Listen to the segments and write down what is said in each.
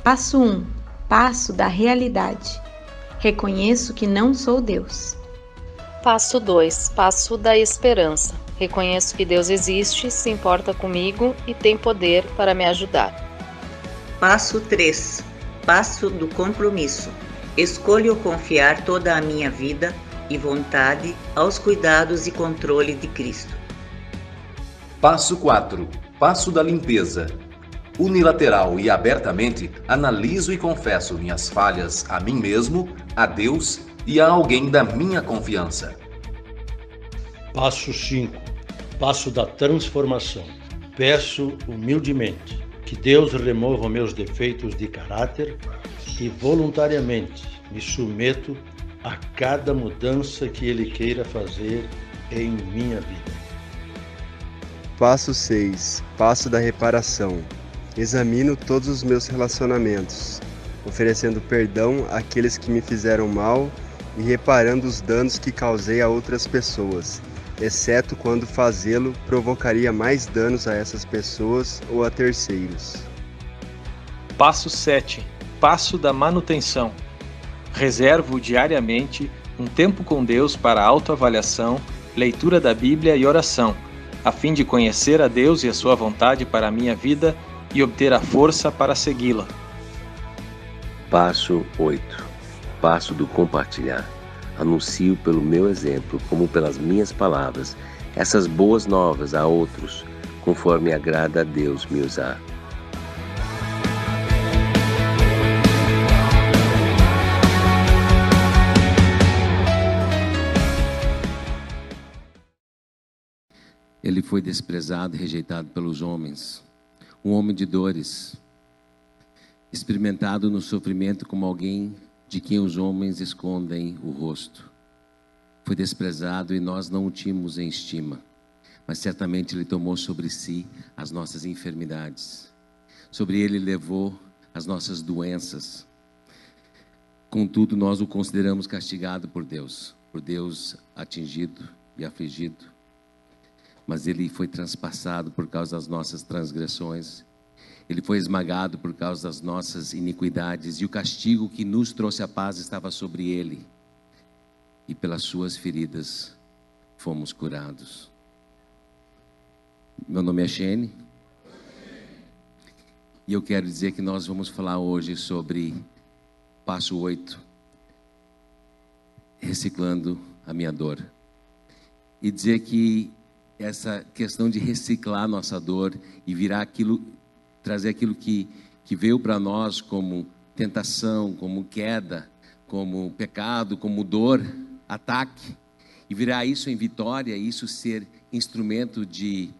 Passo 1. Passo da realidade. Reconheço que não sou Deus. Passo 2. Passo da esperança. Reconheço que Deus existe, se importa comigo e tem poder para me ajudar. Passo 3. Passo do compromisso. Escolho confiar toda a minha vida e vontade aos cuidados e controle de Cristo. Passo 4. Passo da limpeza. Unilateral e abertamente analiso e confesso minhas falhas a mim mesmo, a Deus e a alguém da minha confiança. Passo 5. Passo da transformação. Peço humildemente que Deus remova meus defeitos de caráter e voluntariamente me submeto a cada mudança que Ele queira fazer em minha vida. Passo 6. Passo da reparação. Examino todos os meus relacionamentos, oferecendo perdão àqueles que me fizeram mal e reparando os danos que causei a outras pessoas, exceto quando fazê-lo provocaria mais danos a essas pessoas ou a terceiros. Passo 7. Passo da manutenção. Reservo diariamente um tempo com Deus para autoavaliação, leitura da Bíblia e oração, a fim de conhecer a Deus e a sua vontade para a minha vida e obter a força para segui-la. Passo 8. Passo do compartilhar. Anuncio pelo meu exemplo, como pelas minhas palavras, essas boas novas a outros, conforme agrada a Deus me usar. Ele foi desprezado e rejeitado pelos homens, um homem de dores, experimentado no sofrimento como alguém de quem os homens escondem o rosto. Foi desprezado e nós não o tínhamos em estima, mas certamente Ele tomou sobre si as nossas enfermidades. Sobre Ele levou as nossas doenças. Contudo, nós o consideramos castigado por Deus atingido e afligido. Mas Ele foi transpassado por causa das nossas transgressões. Ele foi esmagado por causa das nossas iniquidades. E o castigo que nos trouxe a paz estava sobre Ele. E pelas suas feridas fomos curados. Meu nome é Shane. E eu quero dizer que nós vamos falar hoje sobre passo 8. Reciclando a minha dor. E dizer que essa questão de reciclar nossa dor e virar aquilo, trazer aquilo que veio para nós como tentação, como queda, como pecado, como dor, ataque, e virar isso em vitória, isso ser instrumento de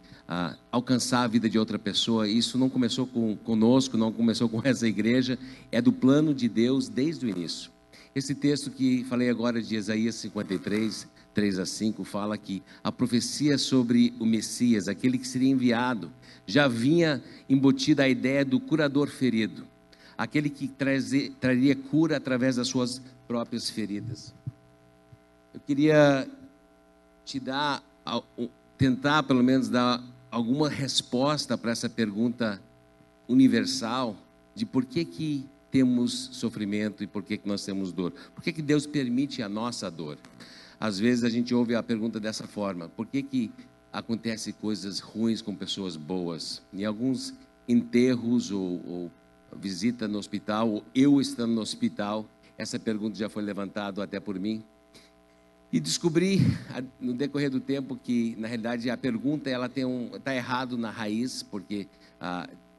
alcançar a vida de outra pessoa. Isso não começou conosco, não começou com essa igreja, é do plano de Deus desde o início. Esse texto que falei agora de Isaías 53, 3-5, fala que a profecia sobre o Messias, aquele que seria enviado, já vinha embutida a ideia do curador ferido, aquele que traria cura através das suas próprias feridas. Eu queria tentar pelo menos dar alguma resposta para essa pergunta universal de por que temos sofrimento e por que nós temos dor. Por que Deus permite a nossa dor? Às vezes a gente ouve a pergunta dessa forma: por que acontecem coisas ruins com pessoas boas? Em alguns enterros ou visita no hospital, ou eu estando no hospital, essa pergunta já foi levantada até por mim. E descobri no decorrer do tempo que, na realidade, a pergunta está errado na raiz, porque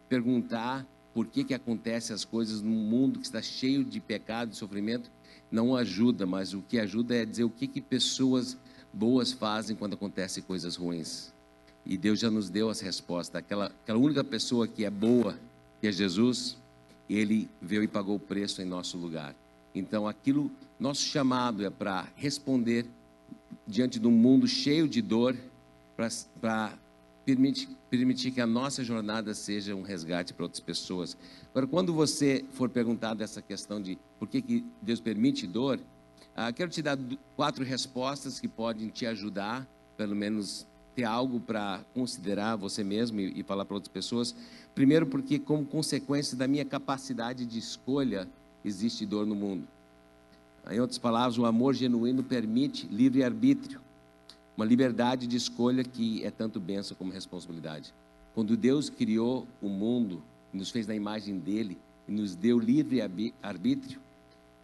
perguntar por que acontecem as coisas num mundo que está cheio de pecado e sofrimento não ajuda, mas o que ajuda é dizer o que pessoas boas fazem quando acontecem coisas ruins. E Deus já nos deu essa resposta. Aquela única pessoa que é boa, que é Jesus, Ele veio e pagou o preço em nosso lugar. Então, nosso chamado é para responder diante de um mundo cheio de dor, para permitir que a nossa jornada seja um resgate para outras pessoas. Agora, quando você for perguntado essa questão de por que Deus permite dor, quero te dar 4 respostas que podem te ajudar, pelo menos ter algo para considerar você mesmo e falar para outras pessoas. Primeiro, porque como consequência da minha capacidade de escolha, existe dor no mundo. Em outras palavras, o amor genuíno permite livre-arbítrio, uma liberdade de escolha que é tanto bênção como responsabilidade. Quando Deus criou o mundo, nos fez na imagem dele e nos deu livre-arbítrio,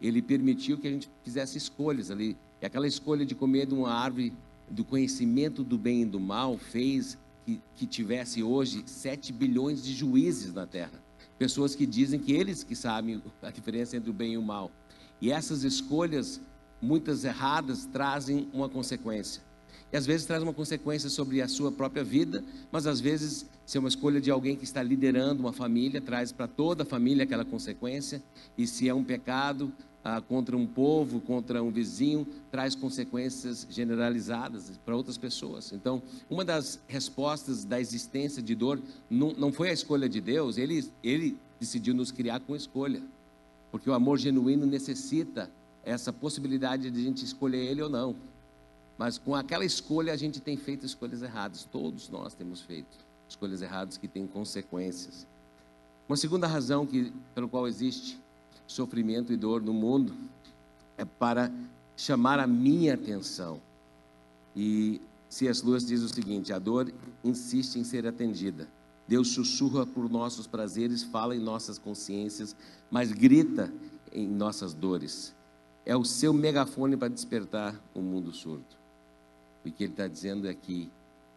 ele permitiu que a gente fizesse escolhas ali. E aquela escolha de comer de uma árvore do conhecimento do bem e do mal fez que tivesse hoje 7 bilhões de juízes na Terra. Pessoas que dizem que eles que sabem a diferença entre o bem e o mal. E essas escolhas, muitas erradas, trazem uma consequência. E às vezes traz uma consequência sobre a sua própria vida, mas às vezes, se é uma escolha de alguém que está liderando uma família, traz para toda a família aquela consequência. E se é um pecado contra um povo, contra um vizinho, traz consequências generalizadas para outras pessoas. Então, uma das respostas da existência de dor não foi a escolha de Deus, ele decidiu nos criar com escolha. Porque o amor genuíno necessita essa possibilidade de a gente escolher ele ou não. Mas com aquela escolha a gente tem feito escolhas erradas. Todos nós temos feito escolhas erradas que têm consequências. Uma segunda razão pelo qual existe sofrimento e dor no mundo é para chamar a minha atenção. E C.S. Lewis diz o seguinte: a dor insiste em ser atendida. Deus sussurra por nossos prazeres, fala em nossas consciências, mas grita em nossas dores. É o seu megafone para despertar o mundo surdo. O que ele está dizendo é que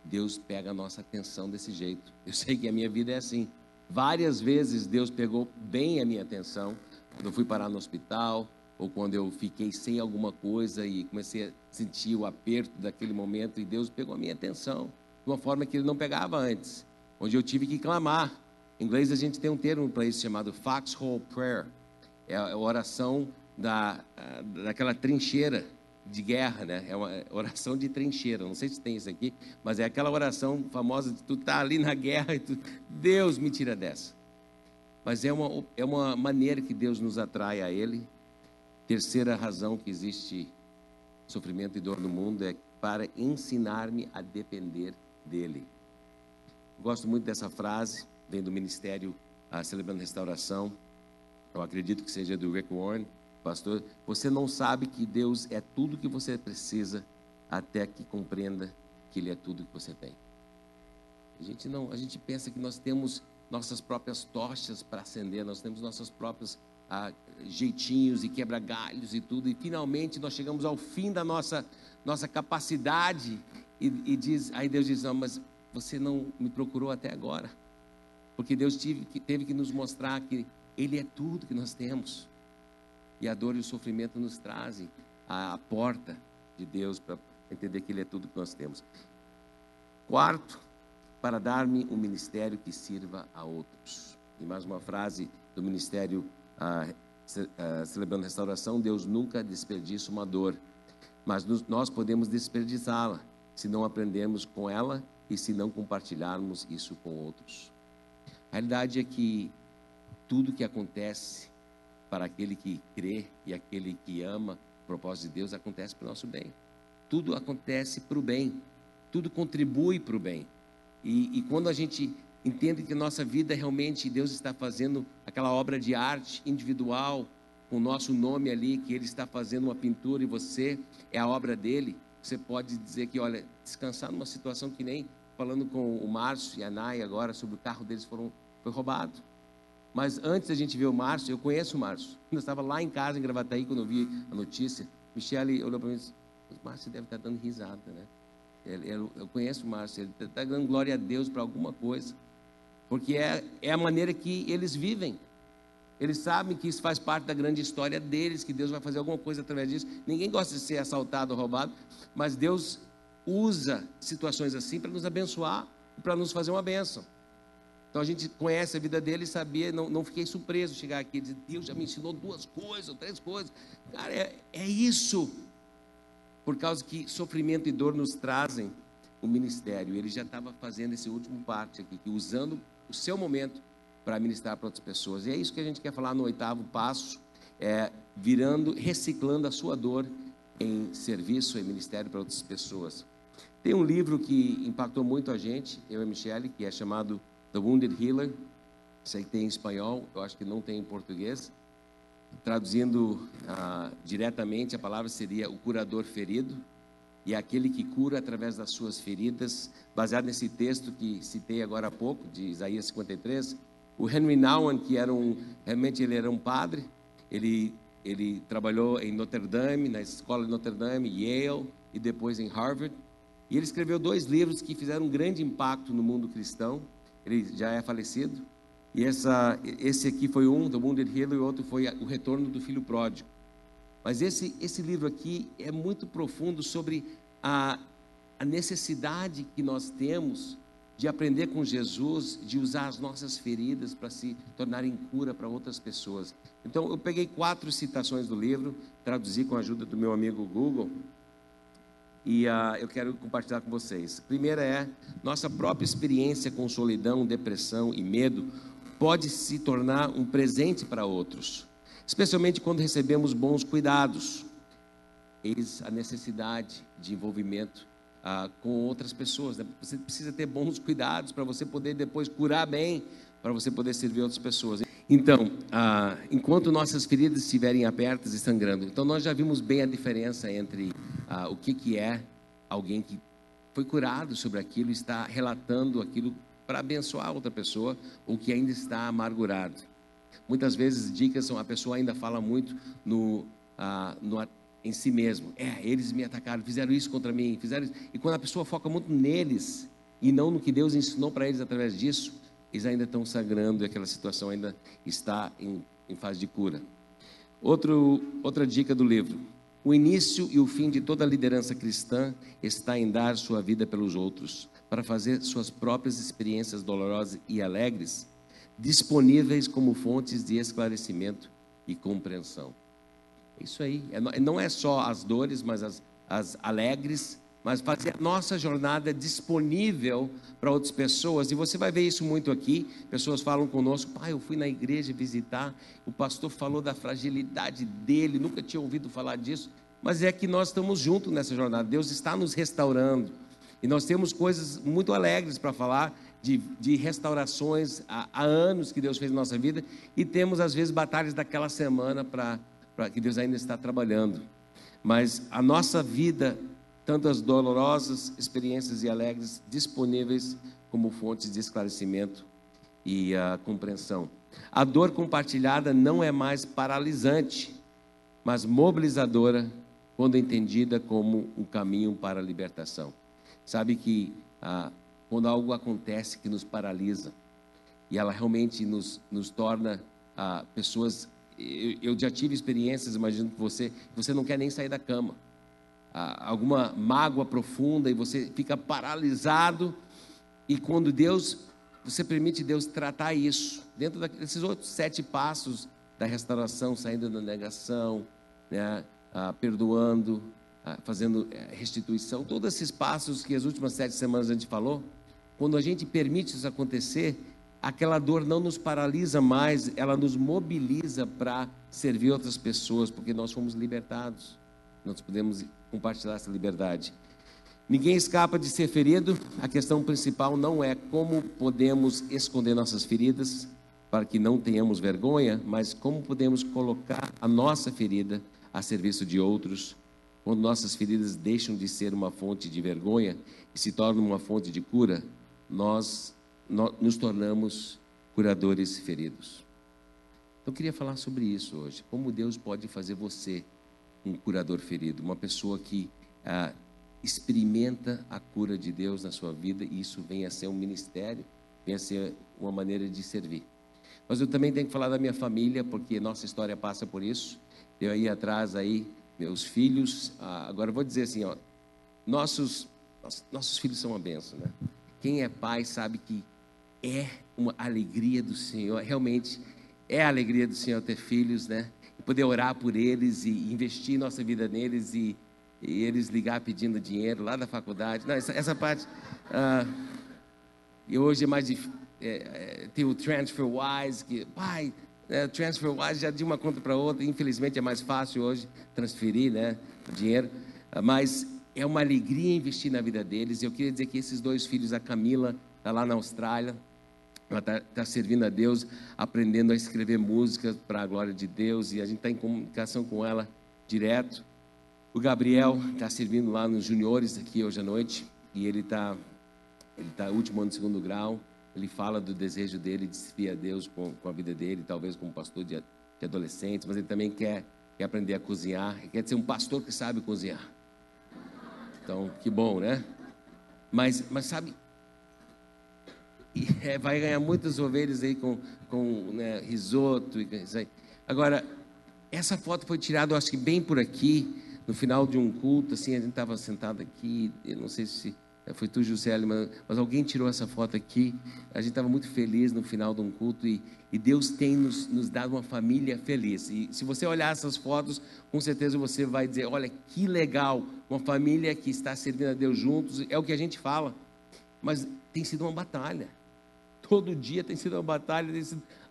Deus pega a nossa atenção desse jeito. Eu sei que a minha vida é assim. Várias vezes Deus pegou bem a minha atenção, quando eu fui parar no hospital, ou quando eu fiquei sem alguma coisa e comecei a sentir o aperto daquele momento, e Deus pegou a minha atenção de uma forma que Ele não pegava antes, onde eu tive que clamar. Em inglês a gente tem um termo para isso chamado foxhole prayer. É a oração daquela trincheira de guerra, né? É uma oração de trincheira. Não sei se tem isso aqui, mas é aquela oração famosa de tu tá ali na guerra e Deus me tira dessa. Mas é uma maneira que Deus nos atrai a Ele. Terceira razão que existe sofrimento e dor no mundo é para ensinar-me a depender dEle. Gosto muito dessa frase, vem do Ministério Celebrando Restauração. Eu acredito que seja do Rick Warren, pastor. Você não sabe que Deus é tudo que você precisa até que compreenda que Ele é tudo que você tem. A gente pensa que nós temos nossas próprias tochas para acender, nós temos nossos próprios jeitinhos e quebra-galhos e tudo, e finalmente nós chegamos ao fim da nossa capacidade e aí Deus diz: não, mas você não me procurou até agora, porque Deus teve que nos mostrar que Ele é tudo que nós temos, e a dor e o sofrimento nos trazem a porta de Deus para entender que Ele é tudo que nós temos. Quarto, para dar-me um ministério que sirva a outros. E mais uma frase do Ministério Celebrando Restauração: Deus nunca desperdiça uma dor, mas nós podemos desperdiçá-la se não aprendermos com ela e se não compartilharmos isso com outros. A realidade é que tudo que acontece para aquele que crê e aquele que ama o propósito de Deus acontece para o nosso bem. Tudo acontece para o bem, tudo contribui para o bem. E quando a gente entende que nossa vida realmente Deus está fazendo aquela obra de arte individual, com o nosso nome ali, que Ele está fazendo uma pintura e você é a obra dele, você pode dizer que, olha, descansar numa situação que nem, falando com o Márcio e a Nay agora, sobre o carro deles foi roubado. Mas antes da gente ver o Márcio, eu conheço o Márcio. Eu estava lá em casa, em Gravataí, quando eu vi a notícia, Michele olhou para mim e disse: o Márcio deve estar dando risada, né? Eu conheço o Márcio, ele está dando glória a Deus para alguma coisa, porque é a maneira que eles vivem. Eles sabem que isso faz parte da grande história deles, que Deus vai fazer alguma coisa através disso. Ninguém gosta de ser assaltado ou roubado, mas Deus usa situações assim para nos abençoar, para nos fazer uma bênção. Então a gente conhece a vida dele e sabia, não fiquei surpreso chegar aqui e dizer: Deus já me ensinou 2 coisas, 3 coisas. Cara, é isso. Por causa que sofrimento e dor nos trazem o ministério. Ele já estava fazendo esse último parte aqui, usando o seu momento para ministrar para outras pessoas. E é isso que a gente quer falar no 8º passo, reciclando a sua dor em serviço e ministério para outras pessoas. Tem um livro que impactou muito a gente, eu e a Michelle, que é chamado The Wounded Healer. Isso aí tem em espanhol, eu acho que não tem em português. Traduzindo diretamente, a palavra seria o curador ferido, e é aquele que cura através das suas feridas, baseado nesse texto que citei agora há pouco, de Isaías 53. O Henry Nouwen, que realmente ele era um padre, ele trabalhou em Notre Dame, na escola de Notre Dame, Yale e depois em Harvard. E ele escreveu 2 livros que fizeram um grande impacto no mundo cristão. Ele já é falecido. E esse aqui foi um, The Wounded Healer, e o outro foi O Retorno do Filho Pródigo. Mas esse livro aqui é muito profundo sobre a necessidade que nós temos de aprender com Jesus, de usar as nossas feridas para se tornarem cura para outras pessoas. Então, eu peguei 4 citações do livro, traduzi com a ajuda do meu amigo Google, e eu quero compartilhar com vocês. A primeira é: nossa própria experiência com solidão, depressão e medo pode se tornar um presente para outros, especialmente quando recebemos bons cuidados. Eis a necessidade de envolvimento com outras pessoas, né? Você precisa ter bons cuidados para você poder depois curar bem, para você poder servir outras pessoas. Então, enquanto nossas feridas estiverem abertas e sangrando, então nós já vimos bem a diferença entre o que é alguém que foi curado sobre aquilo e está relatando aquilo para abençoar outra pessoa, ou que ainda está amargurado. Muitas vezes dicas são, a pessoa ainda fala muito em si mesmo. Eles me atacaram, fizeram isso contra mim, fizeram isso. E quando a pessoa foca muito neles e não no que Deus ensinou para eles através disso, eles ainda estão sangrando e aquela situação ainda está em fase de cura. Outra dica do livro: o início e o fim de toda liderança cristã está em dar sua vida pelos outros, para fazer suas próprias experiências dolorosas e alegres disponíveis como fontes de esclarecimento e compreensão. É isso aí. Não é só as dores, mas as alegres, mas fazer a nossa jornada disponível para outras pessoas. E você vai ver isso muito aqui. Pessoas falam conosco: pai, eu fui na igreja visitar, o pastor falou da fragilidade dele, nunca tinha ouvido falar disso. Mas é que nós estamos juntos nessa jornada. Deus está nos restaurando. E nós temos coisas muito alegres para falar, de restaurações há anos que Deus fez na nossa vida. E temos, às vezes, batalhas daquela semana para que Deus ainda está trabalhando. Mas a nossa vida, tanto as dolorosas experiências e alegres, disponíveis como fontes de esclarecimento e compreensão. A dor compartilhada não é mais paralisante, mas mobilizadora, quando entendida como um caminho para a libertação. Sabe que quando algo acontece que nos paralisa, e ela realmente nos torna pessoas... Eu já tive experiências, imagino que você não quer nem sair da cama. Alguma mágoa profunda e você fica paralisado, e quando você permite Deus tratar isso, dentro desses outros 7 passos da restauração, saindo da negação, né, perdoando, fazendo restituição, todos esses passos que as últimas 7 semanas a gente falou, quando a gente permite isso acontecer, aquela dor não nos paralisa mais, ela nos mobiliza para servir outras pessoas, porque nós fomos libertados, nós podemos compartilhar essa liberdade. Ninguém escapa de ser ferido. A questão principal não é como podemos esconder nossas feridas para que não tenhamos vergonha, mas como podemos colocar a nossa ferida a serviço de outros. Quando nossas feridas deixam de ser uma fonte de vergonha e se tornam uma fonte de cura, nós nos tornamos curadores feridos. Então, eu queria falar sobre isso hoje. Como Deus pode fazer você um curador ferido, uma pessoa que experimenta a cura de Deus na sua vida, e isso vem a ser um ministério, vem a ser uma maneira de servir. Mas eu também tenho que falar da minha família, porque nossa história passa por isso. Eu aí atrás, meus filhos, agora eu vou dizer assim, nossos filhos são uma bênção, né? Quem é pai sabe que é uma alegria do Senhor, realmente é a alegria do Senhor ter filhos, né? E poder orar por eles e investir nossa vida neles e eles ligar pedindo dinheiro lá da faculdade. Não, essa parte... e hoje é mais difícil. Tem o TransferWise, que, pai, TransferWise já de uma conta para outra, infelizmente é mais fácil hoje transferir, né, o dinheiro. Mas é uma alegria investir na vida deles. Eu queria dizer que esses 2 filhos, a Camila está lá na Austrália, ela está servindo a Deus, aprendendo a escrever músicas para a glória de Deus, e a gente está em comunicação com ela direto. O Gabriel está servindo lá nos juniores aqui hoje à noite, e ele está último ano de 2º grau. Ele fala do desejo dele de servir a Deus com a vida dele, talvez como pastor de adolescentes, mas ele também quer aprender a cozinhar, ele quer ser um pastor que sabe cozinhar. Então, que bom, né? Mas sabe, vai ganhar muitas ovelhas aí com né, risoto e isso aí. Agora, essa foto foi tirada, eu acho que bem por aqui, no final de um culto, assim, a gente estava sentado aqui, eu não sei se foi tu, Juscelio, mas alguém tirou essa foto aqui. A gente estava muito feliz no final de um culto, e Deus tem nos dado uma família feliz. E se você olhar essas fotos, com certeza você vai dizer, olha que legal, uma família que está servindo a Deus juntos. É o que a gente fala, mas tem sido uma batalha. Todo dia tem sido uma batalha,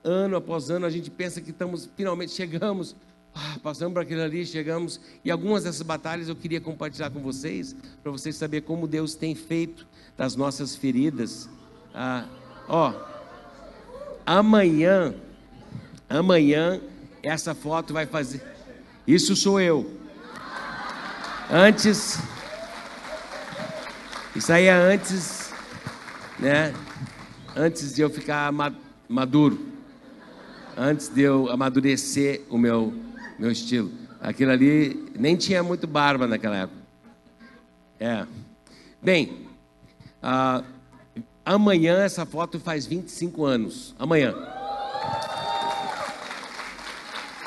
ano após ano a gente pensa que finalmente chegamos, passamos por aquilo ali, chegamos. E algumas dessas batalhas eu queria compartilhar com vocês, para vocês saberem como Deus tem feito das nossas feridas. Amanhã essa foto vai fazer, isso sou eu, antes, isso aí é antes, né? Antes de eu ficar maduro, antes de eu amadurecer o meu estilo. Aquilo ali nem tinha muito barba naquela época. Bem, amanhã essa foto faz 25 anos. Amanhã.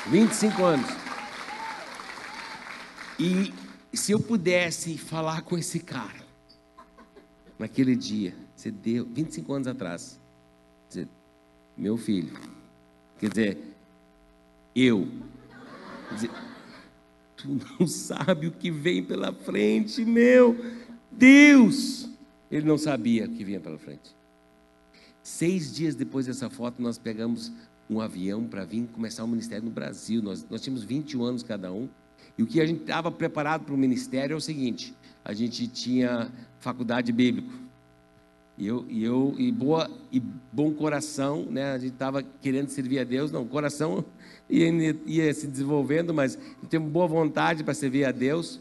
25 anos. E se eu pudesse falar com esse cara naquele dia, você deu 25 anos atrás, meu filho, quer dizer, tu não sabe o que vem pela frente, meu Deus. Ele não sabia o que vinha pela frente. 6 dias depois dessa foto, nós pegamos um avião para vir começar o ministério no Brasil. Nós tínhamos 21 anos cada um, e o que a gente estava preparado para o ministério é o seguinte: a gente tinha faculdade bíblica, e bom coração, né? A gente estava querendo servir a Deus, não, o coração ia se desenvolvendo, mas temos boa vontade para servir a Deus.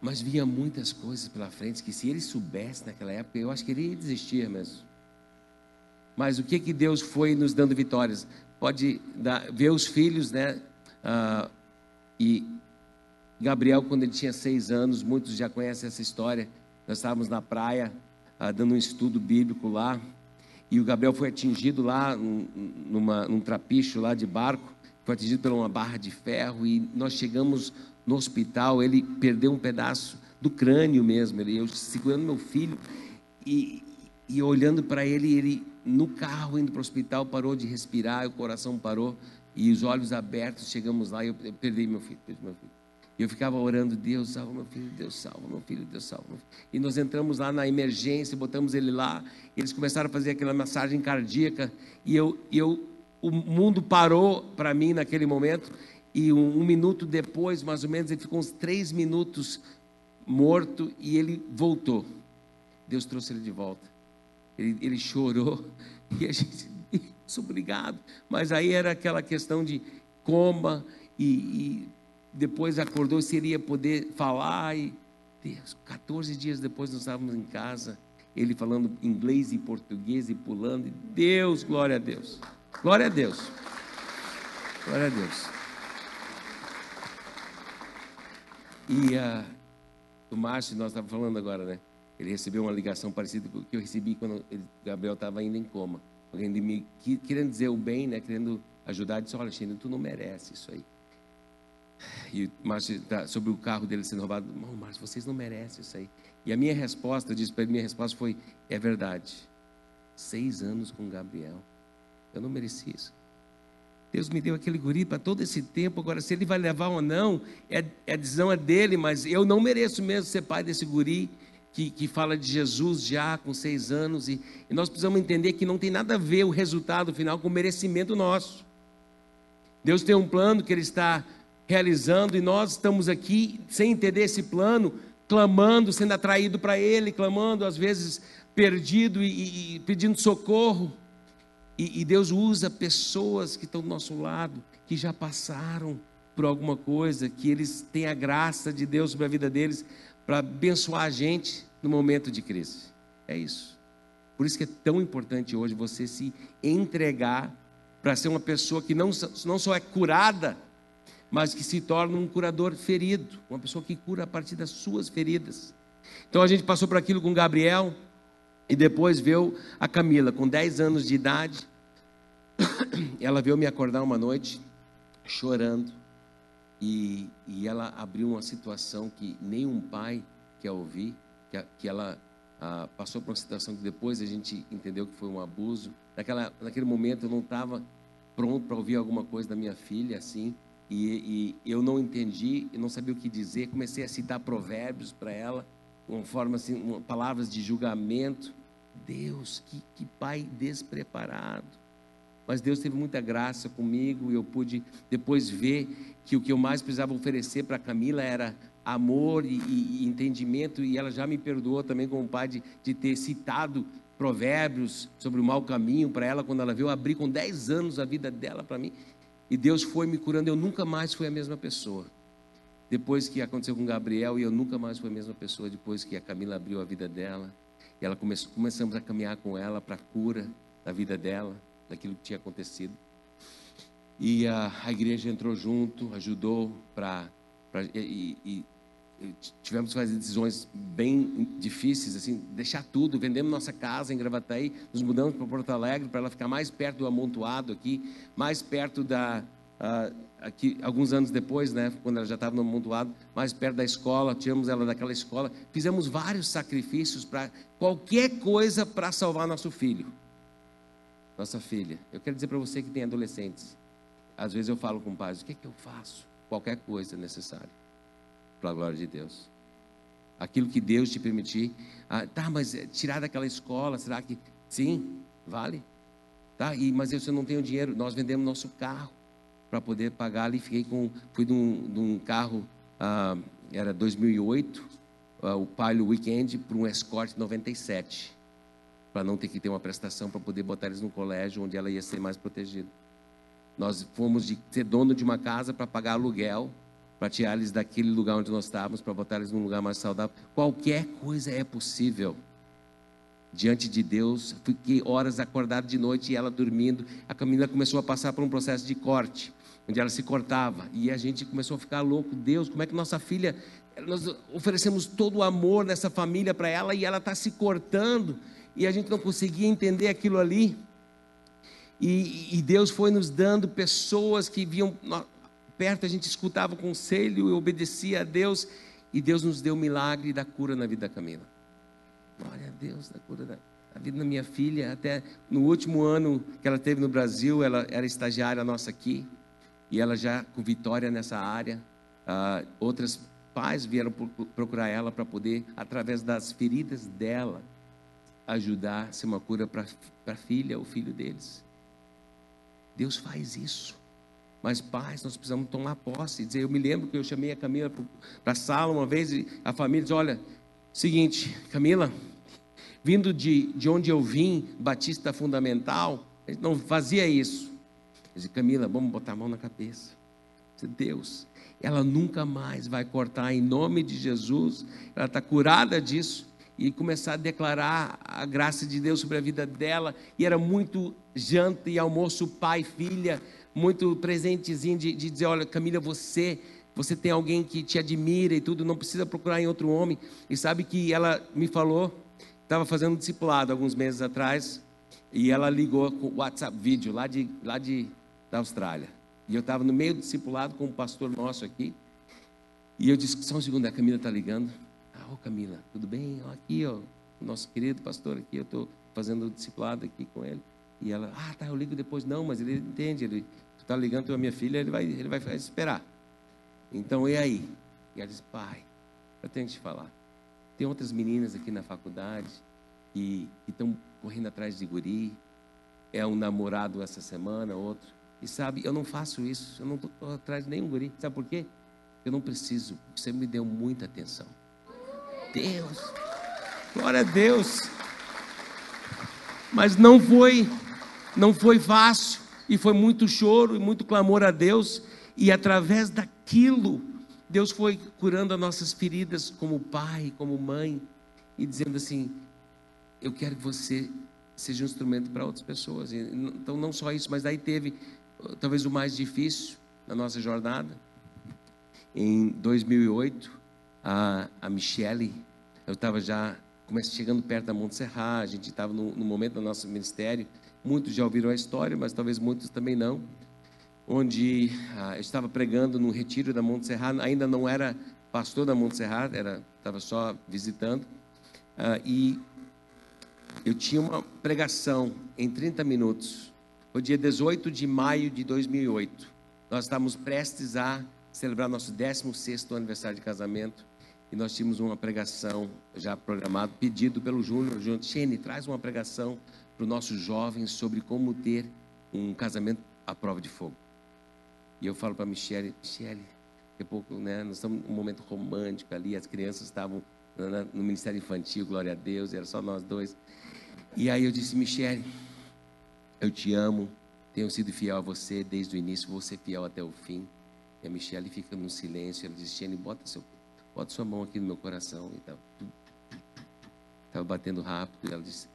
Mas vinha muitas coisas pela frente, que se ele soubesse naquela época, eu acho que ele ia desistir mesmo. Mas o que Deus foi nos dando vitórias? Pode ver os filhos, né? E Gabriel, quando ele tinha 6 anos, muitos já conhecem essa história. Nós estávamos na praia, dando um estudo bíblico lá, e o Gabriel foi atingido lá num trapicho lá de barco, foi atingido por uma barra de ferro, e nós chegamos no hospital. Ele perdeu um pedaço do crânio mesmo, eu segurando meu filho e olhando para ele no carro indo para o hospital, parou de respirar, o coração parou, e os olhos abertos, chegamos lá e eu perdi meu filho. E eu ficava orando, Deus salva meu filho, Deus salva meu filho, Deus salva meu filho. E nós entramos lá na emergência, botamos ele lá, eles começaram a fazer aquela massagem cardíaca, e o mundo parou para mim naquele momento. E um minuto depois, mais ou menos, ele ficou uns 3 minutos morto, e ele voltou. Deus trouxe ele de volta. Ele chorou, e a gente, obrigado. Mas aí era aquela questão de coma, e depois acordou, se ele ia poder falar, e Deus, 14 dias depois nós estávamos em casa, ele falando inglês e português e pulando, e Deus, glória a Deus, glória a Deus, glória a Deus. E o Márcio, nós estávamos falando agora, né? Ele recebeu uma ligação parecida com o que eu recebi quando o Gabriel estava ainda em coma. Alguém me querendo dizer o bem, né? Querendo ajudar, disse: olha, Xênio, tu não merece isso aí. E o Márcio, sobre o carro dele sendo roubado: não, Márcio, vocês não merecem isso aí. E a minha resposta, eu disse para ele, minha resposta foi: é verdade. 6 anos com o Gabriel, eu não mereci isso. Deus me deu aquele guri para todo esse tempo. Agora, se ele vai levar ou não, a decisão é dele, mas eu não mereço mesmo ser pai desse guri que fala de Jesus já com 6 anos. E nós precisamos entender que não tem nada a ver o resultado final com o merecimento nosso. Deus tem um plano que Ele está realizando, e nós estamos aqui sem entender esse plano, clamando, sendo atraído para Ele, clamando, às vezes perdido e pedindo socorro. E Deus usa pessoas que estão do nosso lado, que já passaram por alguma coisa, que eles têm a graça de Deus sobre a vida deles, para abençoar a gente no momento de crise. É isso. Por isso que é tão importante hoje você se entregar para ser uma pessoa que não só é curada, mas que se torna um curador ferido, uma pessoa que cura a partir das suas feridas. Então a gente passou por aquilo com Gabriel, e depois veio a Camila, com 10 anos de idade. Ela veio me acordar uma noite, chorando, e ela abriu uma situação que nenhum pai quer ouvir, que ela passou por uma situação que depois a gente entendeu que foi um abuso. Naquele momento eu não estava pronto para ouvir alguma coisa da minha filha, assim, e eu não entendi, eu não sabia o que dizer, comecei a citar provérbios para ela, uma forma assim, palavras de julgamento. Deus, que pai despreparado. Mas Deus teve muita graça comigo, e eu pude depois ver que o que eu mais precisava oferecer para a Camila era amor e entendimento, e ela já me perdoou também como pai de ter citado provérbios sobre o mau caminho para ela, quando ela veio abrir com 10 anos a vida dela para mim, e Deus foi me curando. Eu nunca mais fui a mesma pessoa depois que aconteceu com Gabriel, e eu nunca mais fui a mesma pessoa depois que a Camila abriu a vida dela, e ela começamos a caminhar com ela para a cura da vida dela, daquilo que tinha acontecido. E a igreja entrou junto, ajudou e tivemos que fazer decisões bem difíceis, assim, deixar tudo, vendemos nossa casa em Gravataí, nos mudamos para Porto Alegre, para ela ficar mais perto do amontoado aqui, mais perto aqui, alguns anos depois, né, quando ela já estava no amontoado, mais perto da escola, tiramos ela daquela escola, fizemos vários sacrifícios para qualquer coisa para salvar nosso filho. Nossa filha. Eu quero dizer para você que tem adolescentes, às vezes eu falo com pais, o que é que eu faço? Qualquer coisa necessária, para a glória de Deus. Aquilo que Deus te permitir. Mas tirar daquela escola, será que... Sim, vale. Mas eu não tenho dinheiro. Nós vendemos nosso carro para poder pagar ali. Fui de um carro, era 2008, o Palio Weekend, para um Escort 97. Para não ter que ter uma prestação para poder botar eles no colégio, onde ela ia ser mais protegida. Nós fomos de ser dono de uma casa para pagar aluguel, para tirar eles daquele lugar onde nós estávamos, para botar eles num lugar mais saudável. Qualquer coisa é possível diante de Deus. Fiquei horas acordado de noite e ela dormindo. A Camila começou a passar por um processo de corte, onde ela se cortava, e a gente começou a ficar louco. Deus, como é que nossa filha... Nós oferecemos todo o amor nessa família para ela, e ela está se cortando, e a gente não conseguia entender aquilo ali. E Deus foi nos dando pessoas que vinham perto, a gente escutava o conselho e obedecia a Deus, e Deus nos deu o milagre da cura na vida da Camila. Glória a Deus, da cura da vida da minha filha. Até no último ano que ela teve no Brasil, ela era estagiária nossa aqui, e ela já com vitória nessa área. Outros pais vieram procurar ela para poder, através das feridas dela, ajudar a ser uma cura para a filha, o filho deles. Deus faz isso. Mas pais, nós precisamos tomar posse. Eu me lembro que eu chamei a Camila para a sala uma vez, e a família disse, olha, seguinte, Camila, vindo de onde eu vim, Batista Fundamental, a gente não fazia isso. Eu disse, Camila, vamos botar a mão na cabeça. Eu disse, Deus, ela nunca mais vai cortar em nome de Jesus. Ela está curada disso. E começar a declarar a graça de Deus sobre a vida dela. E era muito janta e almoço, pai, filha, muito presentezinho de dizer, olha, Camila, você tem alguém que te admira e tudo, não precisa procurar em outro homem. E sabe que ela me falou, estava fazendo um discipulado alguns meses atrás, e ela ligou com o WhatsApp vídeo lá da Austrália. E eu estava no meio do discipulado com um pastor nosso aqui, e eu disse, só um segundo, a Camila está ligando. Ô Camila, tudo bem? Aqui, ó, o nosso querido pastor aqui, eu estou fazendo o discipulado aqui com ele. E ela, tá, eu ligo depois. Não, mas ele entende, tu está ligando para a minha filha, ele vai esperar. Então, e aí? E ela disse, pai, eu tenho que te falar. Tem outras meninas aqui na faculdade que estão correndo atrás de guri. É um namorado essa semana, outro. E sabe, eu não faço isso, eu não estou atrás de nenhum guri. Sabe por quê? Eu não preciso, você me deu muita atenção. Deus, glória a Deus. Mas não foi fácil, e foi muito choro e muito clamor a Deus, e através daquilo, Deus foi curando as nossas feridas como pai, como mãe, e dizendo assim, eu quero que você seja um instrumento para outras pessoas. Então não só isso, mas daí teve talvez o mais difícil na nossa jornada. Em 2008, a Michele, eu estava já chegando perto da Montserrat, a gente estava no momento do nosso ministério, muitos já ouviram a história, mas talvez muitos também não, onde eu estava pregando no retiro da Montserrat, ainda não era pastor da Montserrat, estava só visitando, e eu tinha uma pregação em 30 minutos, foi dia 18 de maio de 2008, nós estávamos prestes a celebrar nosso 16º aniversário de casamento, e nós tínhamos uma pregação já programada, pedido pelo Júnior, Xene, traz uma pregação para os nossos jovens sobre como ter um casamento à prova de fogo. E eu falo para a Michele, daqui a pouco, né, nós estamos num momento romântico ali, as crianças estavam no ministério infantil, glória a Deus, era só nós dois. E aí eu disse, Michele, eu te amo, tenho sido fiel a você desde o início, vou ser fiel até o fim. E a Michele fica no silêncio, ela diz, Xene, bota sua mão aqui no meu coração. E estava batendo rápido, e ela disse,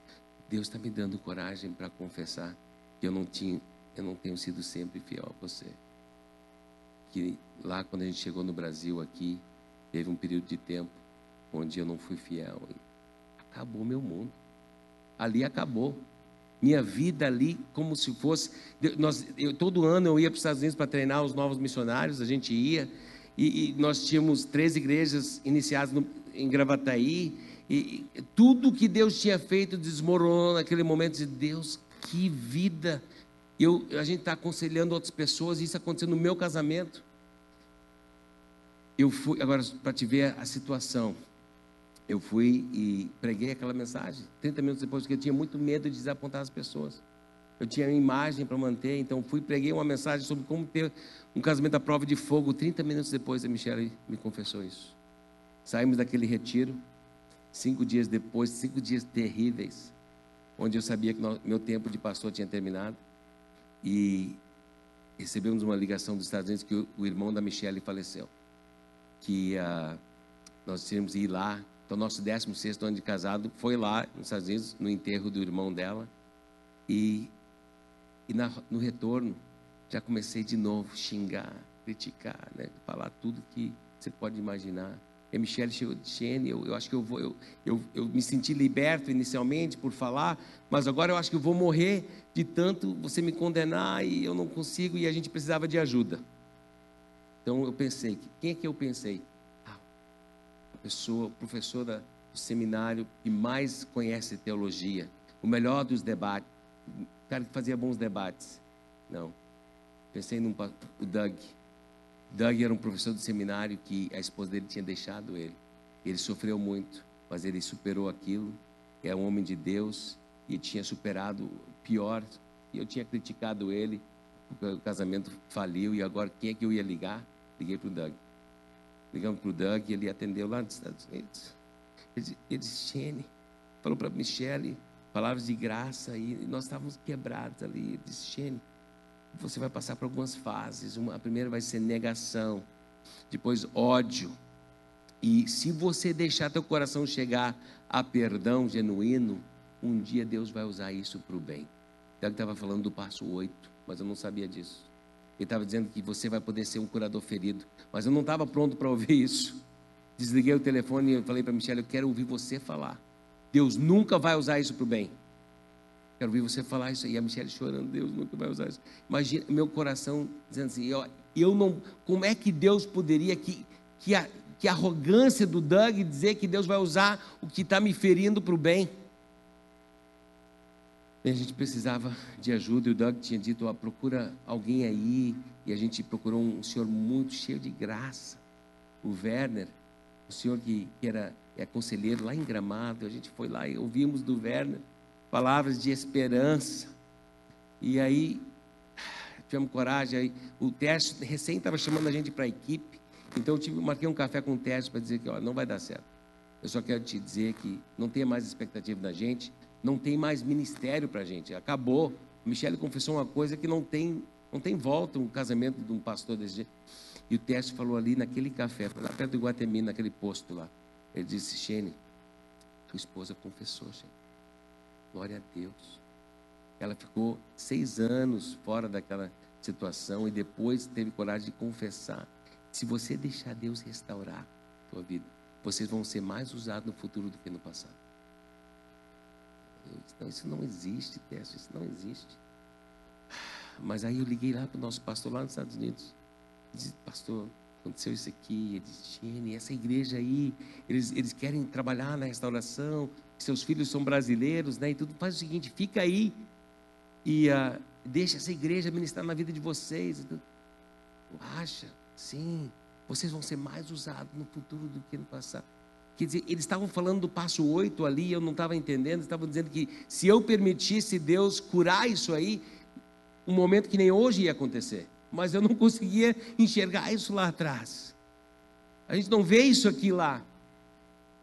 Deus está me dando coragem para confessar que eu não tenho sido sempre fiel a você. Que lá quando a gente chegou no Brasil aqui, teve um período de tempo onde eu não fui fiel. E acabou meu mundo. Ali acabou. Minha vida ali, como se fosse... todo ano eu ia para os Estados Unidos para treinar os novos missionários, a gente ia, e nós tínhamos 3 igrejas iniciadas em Gravataí, e tudo que Deus tinha feito desmoronou naquele momento de Deus, que vida! A gente está aconselhando outras pessoas, e isso aconteceu no meu casamento. Eu fui, agora para te ver a situação, eu fui e preguei aquela mensagem, 30 minutos depois, porque eu tinha muito medo de desapontar as pessoas. Eu tinha uma imagem para manter, então fui e preguei uma mensagem sobre como ter um casamento à prova de fogo. 30 minutos depois, a Michele me confessou isso. Saímos daquele retiro, 5 dias depois, 5 dias terríveis, onde eu sabia que meu tempo de pastor tinha terminado, e recebemos uma ligação dos Estados Unidos que o irmão da Michele faleceu, que nós tínhamos que ir lá. Então, nosso 16º ano de casado foi lá nos Estados Unidos, no enterro do irmão dela. E no retorno, já comecei de novo xingar, criticar, né? Falar tudo que você pode imaginar. E a Michele chegou de Xene, eu acho que eu me senti liberto inicialmente por falar, mas agora eu acho que eu vou morrer de tanto você me condenar e eu não consigo, e a gente precisava de ajuda. Então eu pensei, quem é que eu pensei? O professor do seminário que mais conhece teologia, o melhor dos debates, o cara que fazia bons debates. Não, pensei o Doug. Doug era um professor do seminário que a esposa dele tinha deixado ele. Ele sofreu muito, mas ele superou aquilo. É um homem de Deus e tinha superado o pior. E eu tinha criticado ele, porque o casamento faliu. E agora quem é que eu ia ligar? Liguei para o Doug. Ligamos para o Doug e ele atendeu lá nos Estados Unidos. Ele disse, Xene, falou para a Michele, palavras de graça, e nós estávamos quebrados ali. Ele disse, Xene, você vai passar por algumas fases. A primeira vai ser negação, depois ódio. E se você deixar teu coração chegar a perdão genuíno, um dia Deus vai usar isso para o bem. O Doug estava falando do passo 8, mas eu não sabia disso. Ele estava dizendo que você vai poder ser um curador ferido. Mas eu não estava pronto para ouvir isso. Desliguei o telefone e falei para a Michele, eu quero ouvir você falar. Deus nunca vai usar isso para o bem. Quero ouvir você falar isso. E a Michele chorando, Deus nunca vai usar isso. Imagina, meu coração dizendo assim, eu não... Como é que Deus poderia... Que arrogância do Doug dizer que Deus vai usar o que está me ferindo para o bem. E a gente precisava de ajuda, e o Doug tinha dito, procura alguém aí, e a gente procurou um senhor muito cheio de graça, o Werner, o senhor que é conselheiro lá em Gramado. A gente foi lá e ouvimos do Werner palavras de esperança, e aí tivemos coragem. Aí, o teste recém estava chamando a gente para a equipe. Então eu marquei um café com o teste para dizer que não vai dar certo. Eu só quero te dizer que não tenha mais expectativa da gente, não tem mais ministério para a gente. Acabou. Michele confessou uma coisa que não tem volta, um casamento de um pastor desse jeito. E o teste falou ali naquele café, lá perto do Iguatemi, naquele posto lá. Ele disse: Shane, tua esposa confessou, Shane. Glória a Deus. Ela ficou 6 anos fora daquela situação e depois teve coragem de confessar. Se você deixar Deus restaurar a tua vida, vocês vão ser mais usados no futuro do que no passado. Eu disse: não, isso não existe, teste, isso não existe. Mas aí eu liguei lá para o nosso pastor lá nos Estados Unidos. Disse: pastor, aconteceu isso aqui. Ele disse: Shane, essa igreja aí, eles querem trabalhar na restauração, seus filhos são brasileiros, né? E tudo. Faz o seguinte, fica aí e deixa essa igreja ministrar na vida de vocês. Acha? Sim, vocês vão ser mais usados no futuro do que no passado. Quer dizer, eles estavam falando do passo 8 ali, eu não estava entendendo. Eles estavam dizendo que se eu permitisse Deus curar isso aí, um momento que nem hoje ia acontecer. Mas eu não conseguia enxergar isso lá atrás. A gente não vê isso aqui lá.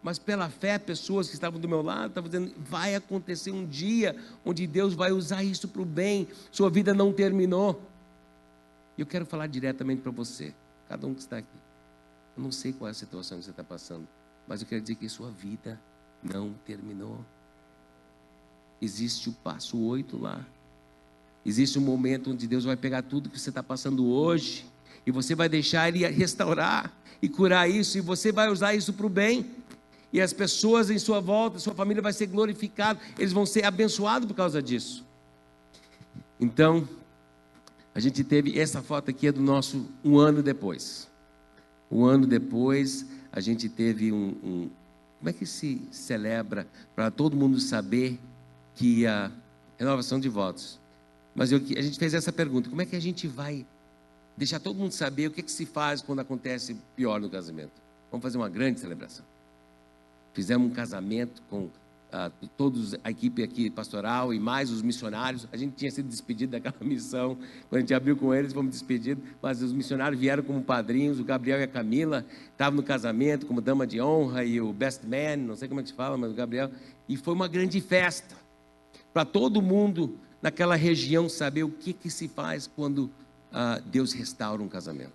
Mas pela fé, pessoas que estavam do meu lado estavam dizendo: vai acontecer um dia onde Deus vai usar isso para o bem. Sua vida não terminou. E eu quero falar diretamente para você, cada um que está aqui. Eu não sei qual é a situação que você está passando, mas eu quero dizer que sua vida não terminou. Existe o passo 8 lá. Existe um momento onde Deus vai pegar tudo que você está passando hoje e você vai deixar Ele restaurar e curar isso, e você vai usar isso para o bem. E as pessoas em sua volta, sua família vai ser glorificada, eles vão ser abençoados por causa disso. Então, a gente teve essa foto aqui, é do nosso um ano depois. Um ano depois, a gente teve como é que se celebra para todo mundo saber que a renovação de votos? Mas a gente fez essa pergunta: como é que a gente vai deixar todo mundo saber o que se faz quando acontece pior no casamento? Vamos fazer uma grande celebração. Fizemos um casamento com todos, a equipe aqui pastoral e mais os missionários. A gente tinha sido despedido daquela missão, quando a gente abriu com eles, fomos despedidos, mas os missionários vieram como padrinhos. O Gabriel e a Camila estavam no casamento como dama de honra, e o best man, não sei como é que se fala, mas o Gabriel. E foi uma grande festa para todo mundo naquela região saber o que se faz quando Deus restaura um casamento.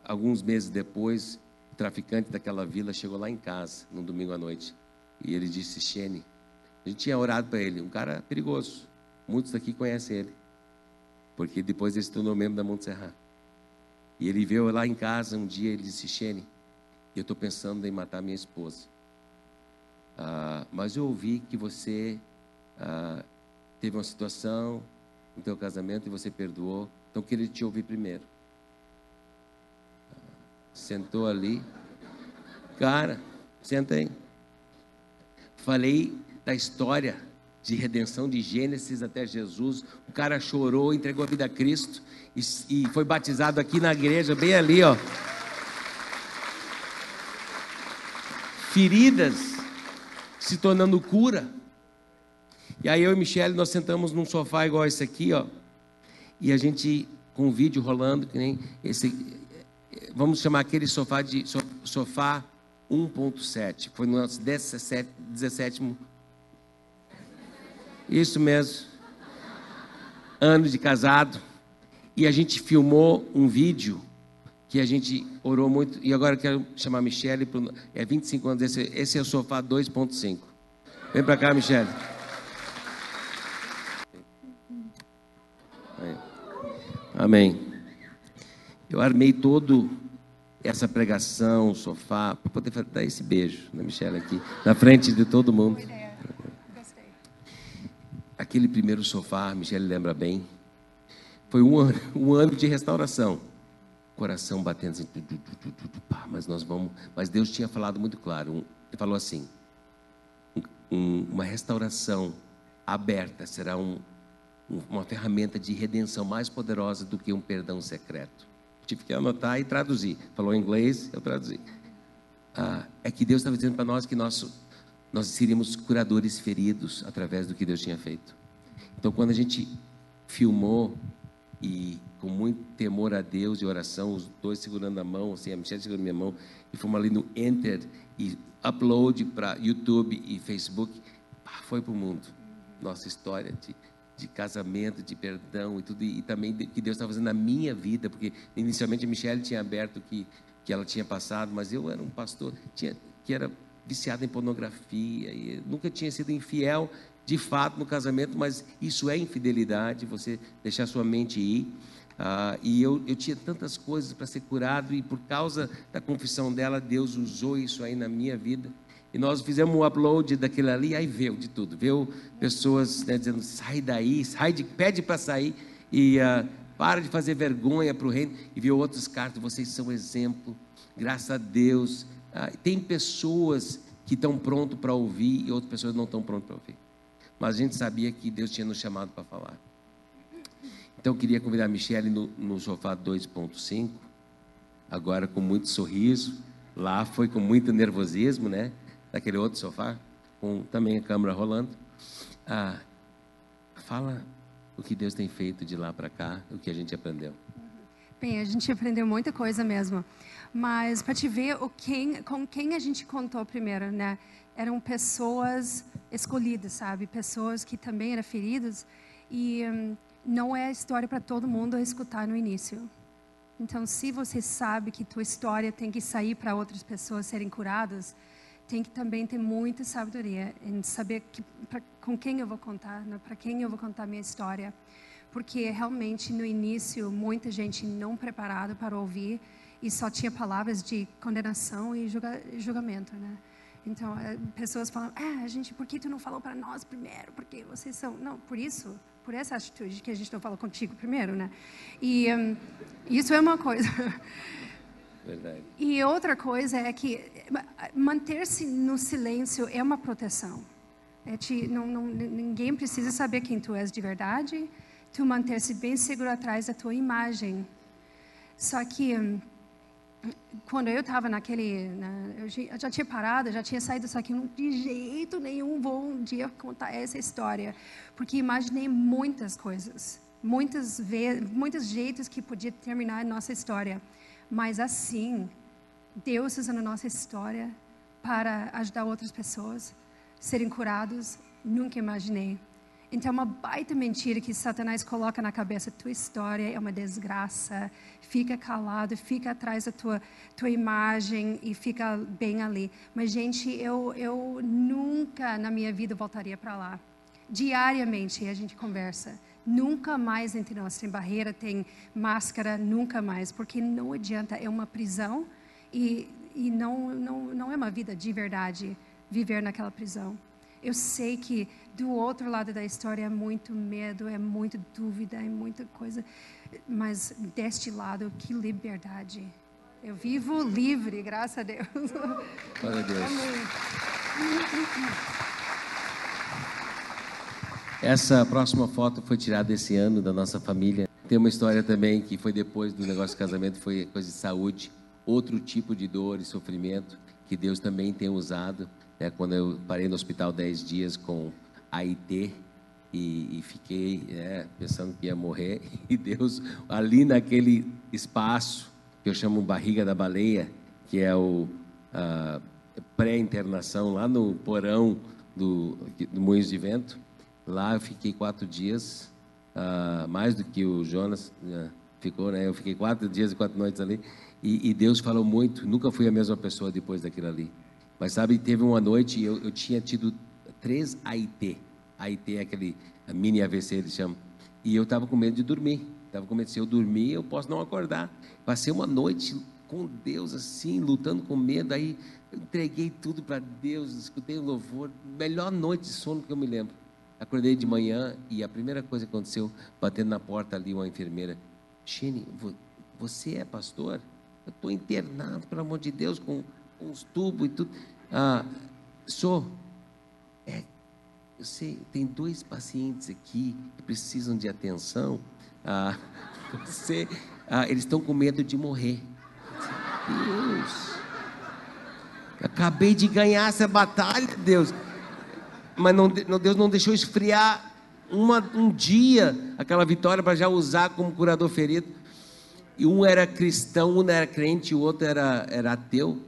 Alguns meses depois, o traficante daquela vila chegou lá em casa, num domingo à noite, e ele disse: Shane, a gente tinha orado para ele, um cara perigoso, muitos daqui conhecem ele, porque depois ele se tornou membro da Montserrat. E ele veio lá em casa um dia, ele disse: Shane, eu estou pensando em matar minha esposa, mas eu ouvi que você teve uma situação no teu casamento e você perdoou, então eu queria te ouvir primeiro. Sentou ali, cara, senta aí. Falei da história de redenção de Gênesis até Jesus. O cara chorou, entregou a vida a Cristo e foi batizado aqui na igreja, bem ali, ó. Feridas se tornando cura. E aí eu e Michele, nós sentamos num sofá igual esse aqui, ó. E a gente, com o vídeo rolando, que nem esse, vamos chamar aquele sofá de sofá 1.7. Foi no nosso 17º, isso mesmo, ano de casado. E a gente filmou um vídeo que a gente orou muito. E agora eu quero chamar a Michele, 25 anos, esse é o sofá 2.5. Vem pra cá, Michele. Amém. Eu armei todo essa pregação, o sofá, para poder dar esse beijo na Michele aqui, na frente de todo mundo. Aquele primeiro sofá, a Michele lembra bem, foi um ano de restauração. Coração batendo assim, mas Deus tinha falado muito claro. Ele falou assim: uma restauração aberta será uma ferramenta de redenção mais poderosa do que um perdão secreto. Tive que anotar e traduzir. Falou em inglês, eu traduzi. É que Deus estava dizendo para nós que nós seríamos curadores feridos através do que Deus tinha feito. Então, quando a gente filmou e com muito temor a Deus e oração, os dois segurando a mão, assim, a Michelle segurando minha mão, e fomos ali no Enter e upload para YouTube e Facebook, foi para o mundo. Nossa história de casamento, de perdão e tudo, e também que Deus estava fazendo na minha vida, porque inicialmente a Michelle tinha aberto que ela tinha passado, mas eu era um pastor que era viciado em pornografia, e nunca tinha sido infiel de fato no casamento, mas isso é infidelidade, você deixar sua mente ir. E eu tinha tantas coisas para ser curado, e por causa da confissão dela, Deus usou isso aí na minha vida. E nós fizemos um upload daquele ali, aí veio de tudo. Veio pessoas, né, dizendo, sai daí, pede para sair, e para de fazer vergonha para o reino. E veio outros cartas, vocês são exemplo, graças a Deus. Tem pessoas que estão prontas para ouvir e outras pessoas não estão prontas para ouvir. Mas a gente sabia que Deus tinha nos chamado para falar. Então eu queria convidar a Michelle no sofá 2.5, agora com muito sorriso. Lá foi com muito nervosismo, né? Daquele outro sofá, com também a câmera rolando. Fala o que Deus tem feito de lá para cá, o que a gente aprendeu. Bem, a gente aprendeu muita coisa mesmo. Mas para te ver com quem a gente contou primeiro, né? Eram pessoas escolhidas, sabe? Pessoas que também eram feridas. E não é história para todo mundo escutar no início. Então, se você sabe que tua história tem que sair para outras pessoas serem curadas, tem que também ter muita sabedoria em saber com quem eu vou contar, né? Para quem eu vou contar minha história. Porque realmente no início muita gente não preparada para ouvir e só tinha palavras de condenação e julgamento, né? Então pessoas falam, por que tu não falou para nós primeiro? Porque vocês são, não, por essa atitude que a gente não falou contigo primeiro, né? E isso é uma coisa. Verdade. E outra coisa é que manter-se no silêncio é uma proteção. Ninguém precisa saber quem tu és de verdade. Tu manter-se bem seguro atrás da tua imagem. Só que quando eu estava eu já tinha parado, já tinha saído disso aqui, de jeito nenhum vou um dia contar essa história, porque imaginei muitas coisas, muitos jeitos que podia terminar a nossa história, mas assim, Deus usando a nossa história para ajudar outras pessoas a serem curados, nunca imaginei. Então, é uma baita mentira que Satanás coloca na cabeça. Tua história é uma desgraça. Fica calado, fica atrás da tua imagem e fica bem ali. Mas, gente, eu nunca na minha vida voltaria para lá. Diariamente a gente conversa. Nunca mais entre nós tem barreira, tem máscara, nunca mais. Porque não adianta, é uma prisão e não é uma vida de verdade viver naquela prisão. Eu sei que do outro lado da história é muito medo, é muita dúvida, é muita coisa, mas deste lado, que liberdade. Eu vivo livre, graças a Deus. Glória a Deus. Amém. Essa próxima foto foi tirada esse ano da nossa família. Tem uma história também que foi depois do negócio de casamento, foi coisa de saúde, outro tipo de dor e sofrimento que Deus também tem usado. Quando eu parei no hospital 10 dias com AIT e fiquei pensando que ia morrer, e Deus, ali naquele espaço, que eu chamo barriga da baleia, que é o pré-internação, lá no porão do Moinhos de Vento, lá eu fiquei 4 dias, mais do que o Jonas ficou, né? Eu fiquei 4 dias e 4 noites ali, e Deus falou muito, nunca fui a mesma pessoa depois daquilo ali. Mas sabe, teve uma noite, eu tinha tido 3 AIT. AIT é aquele mini AVC, eles chamam. E eu estava com medo de dormir. Estava com medo, se eu dormir, eu posso não acordar. Passei uma noite com Deus, assim, lutando com medo. Aí eu entreguei tudo para Deus, escutei o louvor. Melhor noite de sono que eu me lembro. Acordei de manhã e a primeira coisa que aconteceu, batendo na porta ali, uma enfermeira. Shane, você é pastor? Eu estou internado, pelo amor de Deus, com uns tubos e tudo. Sou. Eu sei, tem 2 pacientes aqui que precisam de atenção. Eles estão com medo de morrer. Deus. Acabei de ganhar essa batalha, Deus. Mas Deus não deixou esfriar um dia aquela vitória para já usar como curador ferido. E um era cristão, um era crente, o outro era ateu.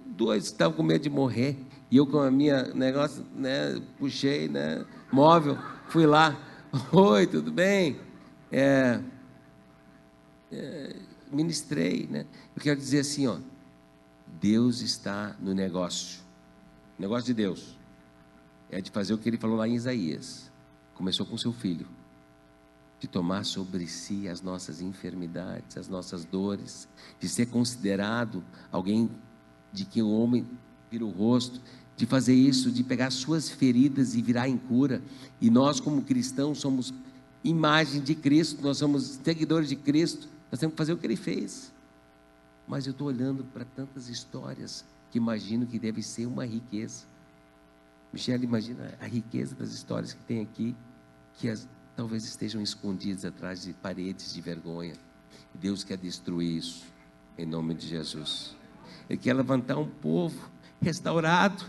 Dois estavam com medo de morrer. E eu com a minha negócio, né, puxei, né, móvel, fui lá. Oi, tudo bem? Ministrei, né? Eu quero dizer assim, ó, Deus está no negócio. O negócio de Deus é de fazer o que ele falou lá em Isaías. Começou com seu filho, de tomar sobre si as nossas enfermidades, as nossas dores, de ser considerado alguém de quem o homem vira o rosto, de fazer isso, de pegar suas feridas e virar em cura. E nós, como cristãos, somos imagem de Cristo, nós somos seguidores de Cristo, nós temos que fazer o que ele fez. Mas eu estou olhando para tantas histórias que imagino que deve ser uma riqueza. Michele, imagina a riqueza das histórias que tem aqui, que talvez estejam escondidas atrás de paredes de vergonha. Deus quer destruir isso, em nome de Jesus. Ele quer levantar um povo restaurado,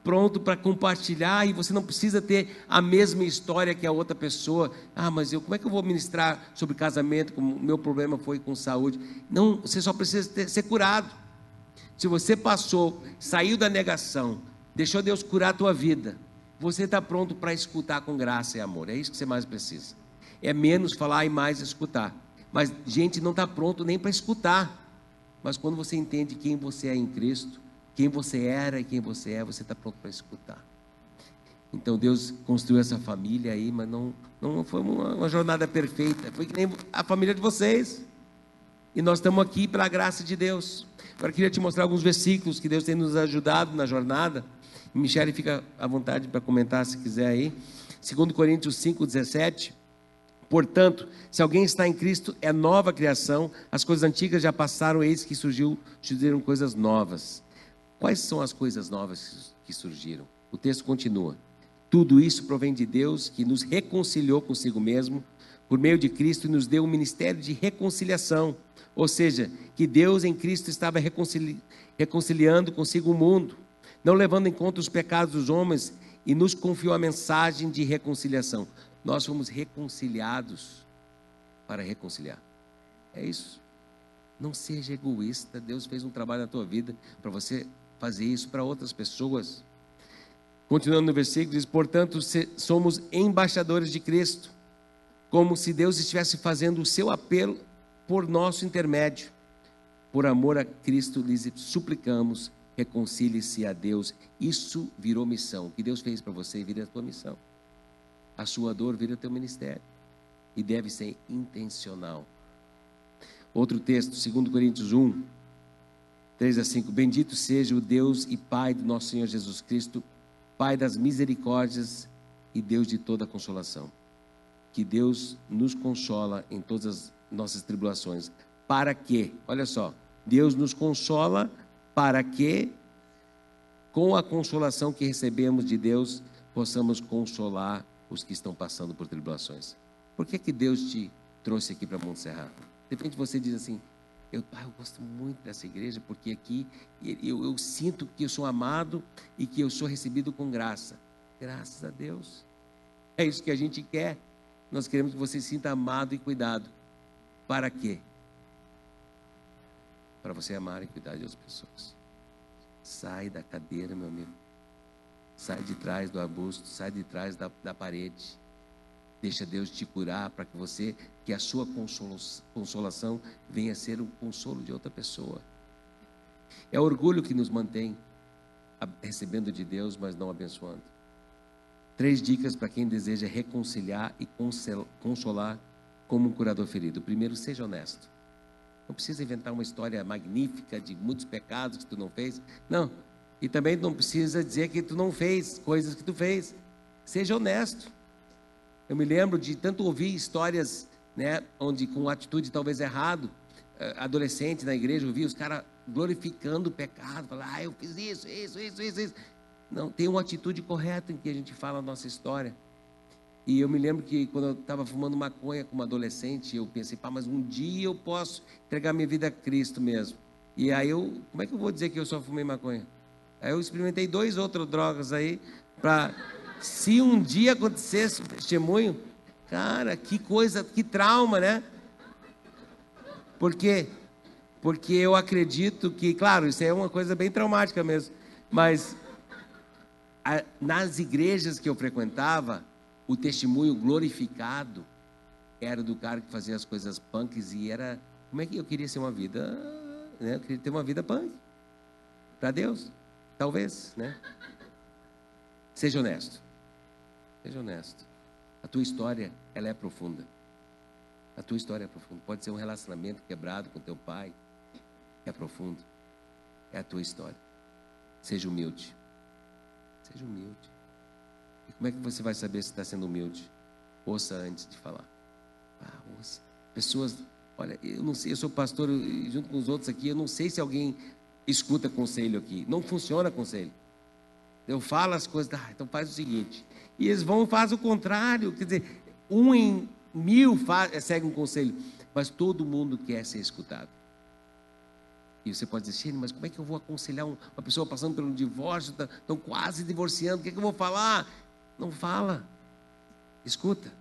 pronto para compartilhar, e você não precisa ter a mesma história que a outra pessoa. Mas como é que eu vou ministrar sobre casamento, como o meu problema foi com saúde? Não, você só precisa ser curado. Se você saiu da negação, deixou Deus curar a tua vida, você está pronto para escutar com graça e amor. É isso que você mais precisa. É menos falar e mais escutar. Mas gente não está pronto nem para escutar. Mas quando você entende quem você é em Cristo, quem você era e quem você é, você está pronto para escutar. Então Deus construiu essa família aí, mas não foi uma jornada perfeita. Foi que nem a família de vocês. E nós estamos aqui pela graça de Deus. Agora eu queria te mostrar alguns versículos que Deus tem nos ajudado na jornada. Michele, fica à vontade para comentar se quiser aí. 2 Coríntios 5:17. Portanto, se alguém está em Cristo, é nova criação, as coisas antigas já passaram, eis que surgiram coisas novas. Quais são as coisas novas que surgiram? O texto continua. Tudo isso provém de Deus, que nos reconciliou consigo mesmo, por meio de Cristo, e nos deu um ministério de reconciliação. Ou seja, que Deus em Cristo estava reconciliando consigo o mundo, não levando em conta os pecados dos homens, e nos confiou a mensagem de reconciliação. Nós fomos reconciliados para reconciliar. É isso. Não seja egoísta. Deus fez um trabalho na tua vida para você fazer isso para outras pessoas. Continuando no versículo, diz: portanto, somos embaixadores de Cristo, como se Deus estivesse fazendo o seu apelo por nosso intermédio. Por amor a Cristo, lhes suplicamos, reconcilie-se a Deus. Isso virou missão. O que Deus fez para você vira a tua missão. A sua dor vira teu ministério. E deve ser intencional. Outro texto, 2 Coríntios 1, 3-5. Bendito seja o Deus e Pai do nosso Senhor Jesus Cristo, Pai das misericórdias e Deus de toda consolação. Que Deus nos consola em todas as nossas tribulações. Para que, olha só, Deus nos consola para que, com a consolação que recebemos de Deus, possamos consolar os que estão passando por tribulações. Por que Deus te trouxe aqui para Montserrat? De repente você diz assim: eu gosto muito dessa igreja, porque aqui eu sinto que eu sou amado e que eu sou recebido com graça. Graças a Deus. É isso que a gente quer. Nós queremos que você se sinta amado e cuidado. Para quê? Para você amar e cuidar de outras pessoas. Sai da cadeira, meu amigo. Sai de trás do arbusto, sai de trás da parede. Deixa Deus te curar para que a sua consolação venha a ser o consolo de outra pessoa. É orgulho que nos mantém recebendo de Deus, mas não abençoando. 3 dicas para quem deseja reconciliar e consolar como um curador ferido. Primeiro, seja honesto. Não precisa inventar uma história magnífica de muitos pecados que tu não fez. Não. E também não precisa dizer que tu não fez coisas que tu fez. Seja honesto. Eu me lembro de tanto ouvir histórias, né, onde com atitude talvez errado, adolescente na igreja, eu vi os caras glorificando o pecado, falando: eu fiz isso. Não, tem uma atitude correta em que a gente fala a nossa história. E eu me lembro que quando eu estava fumando maconha como adolescente, eu pensei: mas um dia eu posso entregar minha vida a Cristo mesmo. E aí como é que eu vou dizer que eu só fumei maconha? Aí eu experimentei 2 outras drogas aí para Se um dia acontecesse um testemunho, cara, que coisa, que trauma, né? Por quê? Porque eu acredito que, claro, isso é uma coisa bem traumática mesmo, mas nas igrejas que eu frequentava, o testemunho glorificado era do cara que fazia as coisas punks e era... Como é que eu queria ser uma vida, né? Eu queria ter uma vida punk para Deus, talvez, né? Seja honesto. Seja honesto. A tua história, ela é profunda. A tua história é profunda. Pode ser um relacionamento quebrado com teu pai. É profundo. É a tua história. Seja humilde. Seja humilde. E como é que você vai saber se está sendo humilde? Ouça antes de falar. Ouça. Pessoas... Olha, eu não sei, eu sou pastor junto com os outros aqui, eu não sei se alguém escuta conselho aqui. Não funciona conselho. Eu falo as coisas, então faz o seguinte. E eles vão e fazem o contrário. Quer dizer, 1 em 1000 segue um conselho. Mas todo mundo quer ser escutado. E você pode dizer, Shane, mas como é que eu vou aconselhar uma pessoa passando pelo divórcio, estão quase divorciando, o que é que eu vou falar? Não fala. Escuta.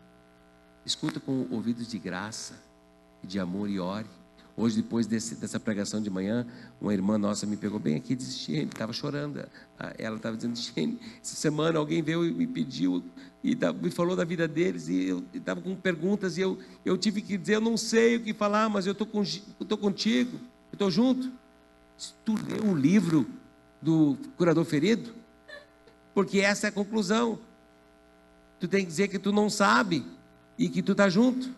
Escuta com ouvidos de graça, de amor e ore. Hoje, depois dessa pregação de manhã, uma irmã nossa me pegou bem aqui e disse, Shane, estava chorando. Ela estava dizendo, Shane, essa semana alguém veio e me pediu, e me falou da vida deles, e eu estava com perguntas, e eu tive que dizer, eu não sei o que falar, mas eu estou contigo, eu estou junto. Tu leu o livro do curador ferido? Porque essa é a conclusão. Tu tem que dizer que tu não sabe, e que tu está junto.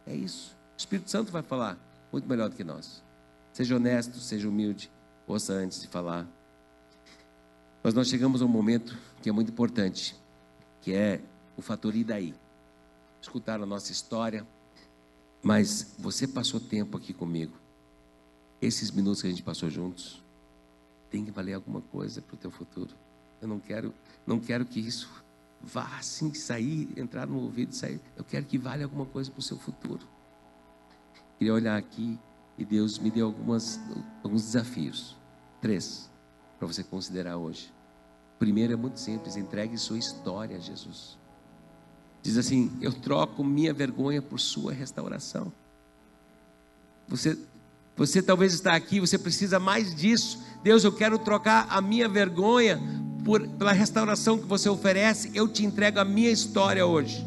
É isso. O Espírito Santo vai falar muito melhor do que nós. Seja honesto, seja humilde, ouça antes de falar. Mas nós chegamos a um momento que é muito importante, que é o fator e daí. Escutar a nossa história, mas você passou tempo aqui comigo. Esses minutos que a gente passou juntos, tem que valer alguma coisa para o teu futuro. Eu não quero que isso vá assim, sair, entrar no ouvido e sair. Eu quero que valha alguma coisa para o seu futuro. Queria olhar aqui e Deus me deu alguns desafios. 3, para você considerar hoje. O primeiro é muito simples, entregue sua história a Jesus. Diz assim, eu troco minha vergonha por sua restauração. Você talvez está aqui, você precisa mais disso. Deus, eu quero trocar a minha vergonha pela restauração que você oferece. Eu te entrego a minha história hoje.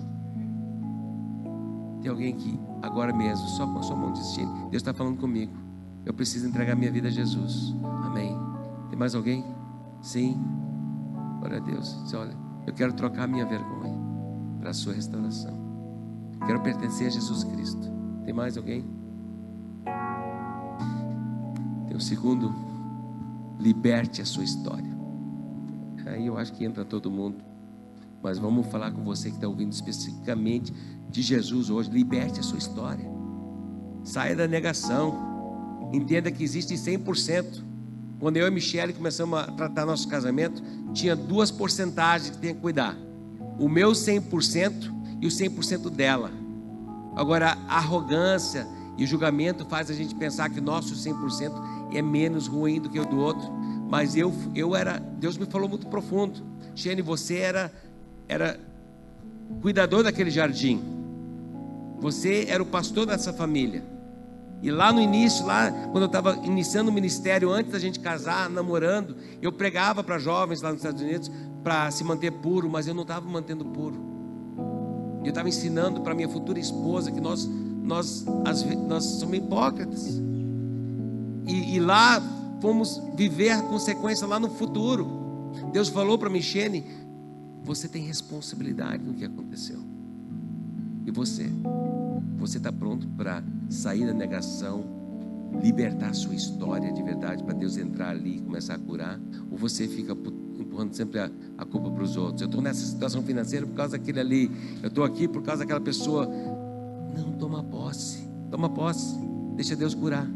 Tem alguém que agora mesmo, só com a sua mão dizendo, Deus está falando comigo, eu preciso entregar minha vida a Jesus. Amém. Tem mais alguém? Sim. Glória a Deus. Diz, olha, eu quero trocar a minha vergonha para a sua restauração. Quero pertencer a Jesus Cristo. Tem mais alguém? Tem o segundo, liberte a sua história. Aí eu acho que entra todo mundo. Mas vamos falar com você que está ouvindo especificamente de Jesus hoje. Liberte a sua história. Saia da negação. Entenda que existe 100%. Quando eu e a Michele começamos a tratar nosso casamento, tinha 2 porcentagens que tinha que cuidar. O meu 100% e o 100% dela. Agora, a arrogância e o julgamento faz a gente pensar que o nosso 100% é menos ruim do que o do outro. Mas Deus me falou muito profundo. Shane, você era cuidador daquele jardim. Você era o pastor dessa família. E lá no início, quando eu estava iniciando o ministério, antes da gente casar, namorando, eu pregava para jovens lá nos Estados Unidos para se manter puro, mas eu não estava me mantendo puro. Eu estava ensinando para minha futura esposa que nós somos hipócritas. E lá fomos viver a consequência lá no futuro. Deus falou para mim, Shane, você tem responsabilidade no que aconteceu. E você está pronto para sair da negação, libertar a sua história de verdade, para Deus entrar ali e começar a curar? Ou você fica empurrando sempre a culpa para os outros? Eu estou nessa situação financeira por causa daquele ali, eu estou aqui por causa daquela pessoa. Não, toma posse, deixa Deus curar.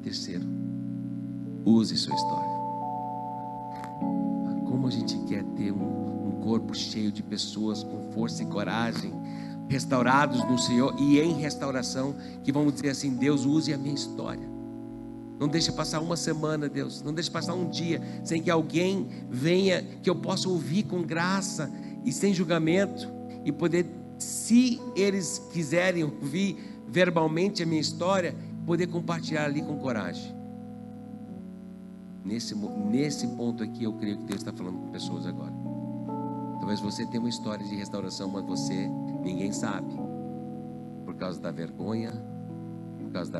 Terceiro, use sua história. Como a gente quer ter um corpo cheio de pessoas com força e coragem, restaurados no Senhor e em restauração, que vamos dizer assim, Deus use a minha história. Não deixa passar uma semana, Deus. Não deixa passar um dia sem que alguém venha, que eu possa ouvir com graça e sem julgamento, e poder, se eles quiserem ouvir verbalmente a minha história, poder compartilhar ali com coragem. Nesse ponto aqui, eu creio que Deus está falando com pessoas agora. Talvez você tenha uma história de restauração, mas ninguém sabe, por causa da vergonha, por causa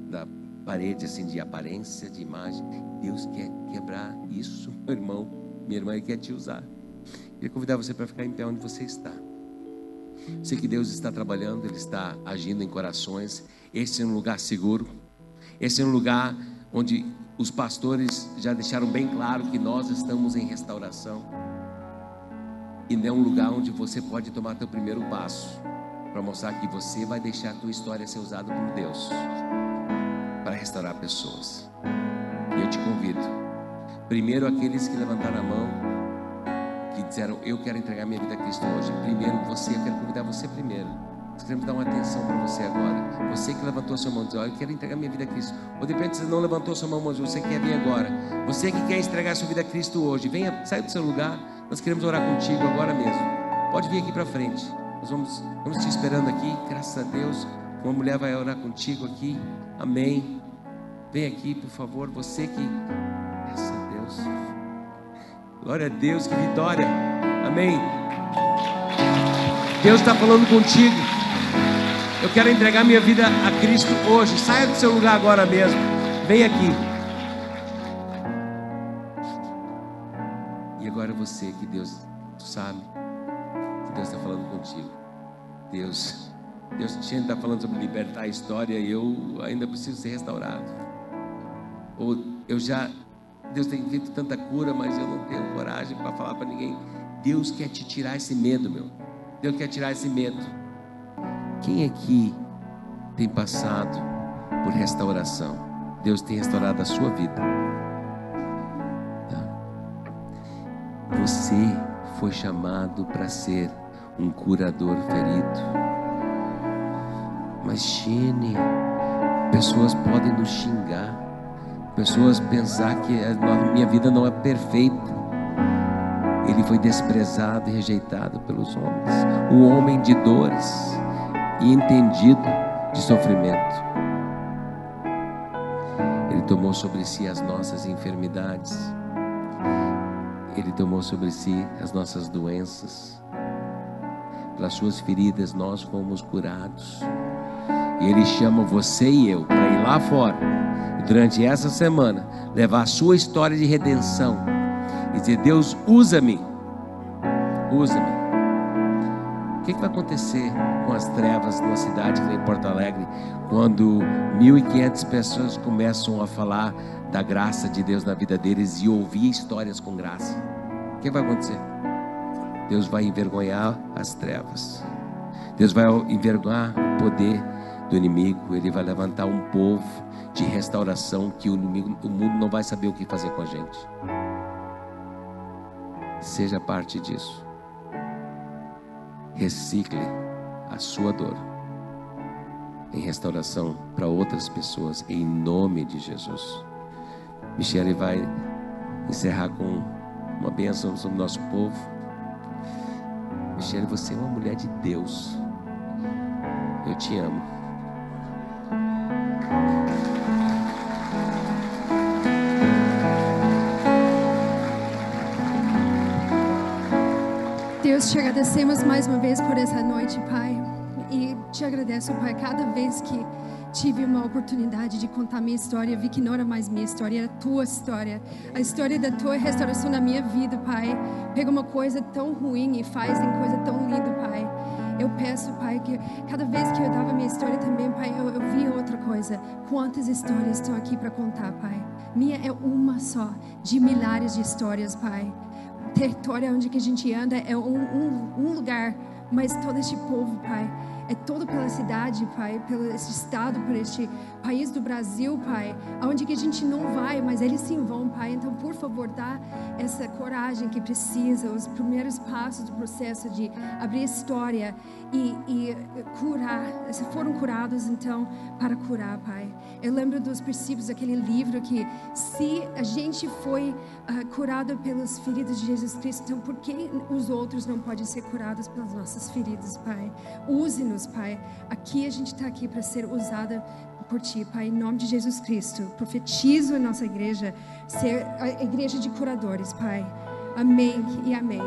da parede assim de aparência, de imagem. Deus quer quebrar isso, meu irmão, minha irmã, Ele quer te usar. Queria convidar você para ficar em pé onde você está. Sei que Deus está trabalhando, Ele está agindo em corações. Esse é um lugar seguro. Esse é um lugar onde os pastores já deixaram bem claro que nós estamos em restauração. E não é um lugar onde você pode tomar teu primeiro passo, para mostrar que você vai deixar a tua história ser usada por Deus para restaurar pessoas. E eu te convido, primeiro aqueles que levantaram a mão, que disseram, eu quero entregar minha vida a Cristo hoje. Primeiro você, eu quero convidar você primeiro. Nós queremos dar uma atenção para você agora. Você que levantou a sua mão, diz, eu quero entregar minha vida a Cristo. Ou de repente você não levantou a sua mão, mas você quer vir agora. Você que quer entregar a sua vida a Cristo hoje, venha, sai do seu lugar. Nós queremos orar contigo agora mesmo. Pode vir aqui para frente. Nós vamos te esperando aqui. Graças a Deus, uma mulher vai orar contigo aqui. Amém. Vem aqui, por favor. Você que... Graças a Deus. Glória a Deus, que vitória. Amém. Deus está falando contigo. Eu quero entregar minha vida a Cristo hoje. Saia do seu lugar agora mesmo. Vem aqui. E agora você, que Deus sabe que Deus está falando contigo. Deus está falando sobre libertar a história e eu ainda preciso ser restaurado. Ou Deus tem feito tanta cura, mas eu não tenho coragem para falar para ninguém. Deus quer te tirar esse medo, meu. Deus quer tirar esse medo. Quem aqui tem passado por restauração? Deus tem restaurado a sua vida. Você foi chamado para ser um curador ferido. Mas Gene, pessoas podem nos xingar, pessoas pensar que a minha vida não é perfeita. Ele foi desprezado e rejeitado pelos homens, um homem de dores e entendido de sofrimento. Ele tomou sobre si as nossas enfermidades. Ele tomou sobre si as nossas doenças. Pelas suas feridas nós fomos curados. E Ele chama você e eu para ir lá fora e durante essa semana levar a sua história de redenção e dizer, Deus, usa-me. Usa-me. O que vai acontecer com as trevas numa cidade que nem Porto Alegre, quando 1.500 pessoas começam a falar da graça de Deus na vida deles e ouvir histórias com graça? O que vai acontecer? Deus vai envergonhar as trevas. Deus vai envergonhar o poder do inimigo. Ele vai levantar um povo de restauração que o mundo não vai saber o que fazer com a gente. Seja parte disso. Recicle a sua dor em restauração para outras pessoas, em nome de Jesus. Michele vai encerrar com uma bênção sobre o nosso povo. Michele, você é uma mulher de Deus. Eu te amo. Deus, te agradecemos mais uma vez por essa noite, Pai. E te agradeço, Pai, cada vez que tive uma oportunidade de contar minha história, vi que não era mais minha história, era a tua história. A história da tua restauração na minha vida, Pai. Pega uma coisa tão ruim e faz em coisa tão linda, Pai. Eu peço, Pai, que cada vez que eu dava minha história também, Pai, eu via outra coisa. Quantas histórias estão aqui para contar, Pai? Minha é uma só, de milhares de histórias, Pai. O território onde que a gente anda é um lugar, mas todo este povo, Pai, é todo pela cidade, Pai, pelo este estado, por este país do Brasil, Pai, aonde que a gente não vai, mas eles sim vão, Pai. Então, por favor, dá essa coragem que precisa, os primeiros passos do processo de abrir a história e curar. Se foram curados, então, para curar, Pai. Eu lembro dos princípios daquele livro que se a gente foi curado pelas feridas de Jesus Cristo, então por que os outros não podem ser curados pelas nossas feridas, Pai? Use-nos, Pai. Aqui a gente está aqui para ser usada por Ti, Pai, em nome de Jesus Cristo. Profetizo a nossa igreja ser a igreja de curadores, Pai. Amém e amém.